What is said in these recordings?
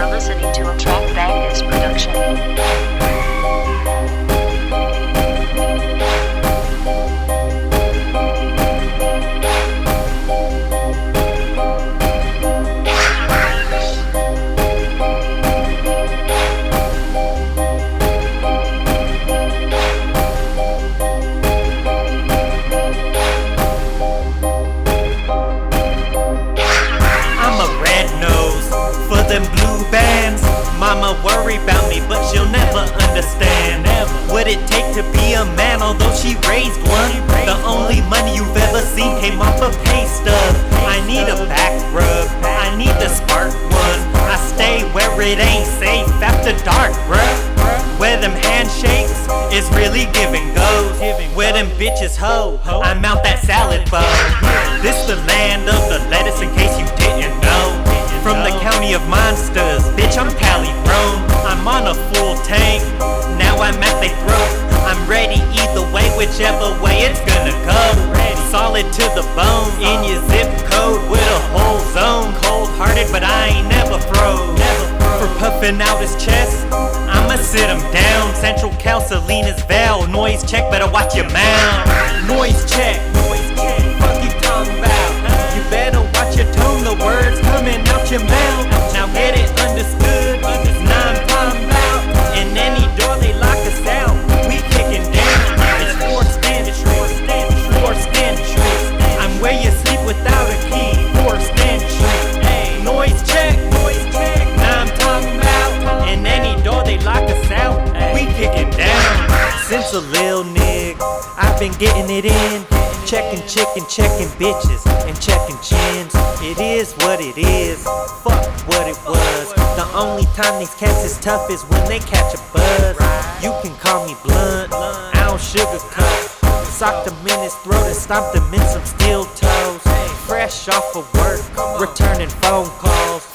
are listening to a track Bangas production. Mama worry about me, but she'll never understand what it take to be a man, although she raised one. The only money you've ever seen came off a pay stub. I need a back rub, I need the spark one. I stay where it ain't safe after dark, bruh. Where them handshakes is really give and goes. Where them bitches hoe, I'm out that salad bowl. This the land of the lettuce, in case you didn't know. From the county of monsters, bitch, I'm Cali grown. I'm on a full tank, now I'm at their throat. I'm ready either way, whichever way it's gonna go. Solid to the bone, in your zip code with a whole zone. Cold hearted, but I ain't never froze. For puffing out his chest, I'ma sit him down. Central Cal, Selena's Val. Noise check, better watch your mouth. Noise check, fuck you talking about? You better watch your tone, the words coming out your mouth. Now get it understood, now I'm talking about. In any door they lock us out, we kicking down. It's forced entry, forced entry. I'm where you sleep without a key, forced entry. Noise check, now I'm talking about. In any door they lock us out, we kicking down. Since a lil nig, I've been getting it in. Checking chicken, checking bitches, and checking chins. It is what it is, fuck what it was. The only time these cats is tough is when they catch a buzz. You can call me blunt, I don't sugarcoat. Socked him in his throat and stomped him in some steel toes. Fresh off of work, returning phone calls.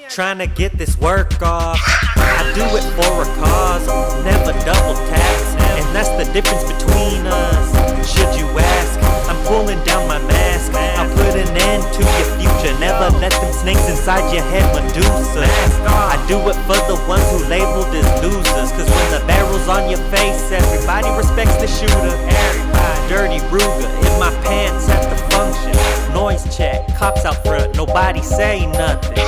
Trying to get this work off. I do it for a cause, never double tax. And that's the difference between us, should you ask. I'm pulling down my mask, I'll put an end to your future. Never let them snakes inside your head Medusa. I do it for the ones who labeled as losers. Cause when the barrel's on your face, everybody respects the shooter. Dirty Ruger in my pants at the function. Noise check, cops out front, nobody say nothing.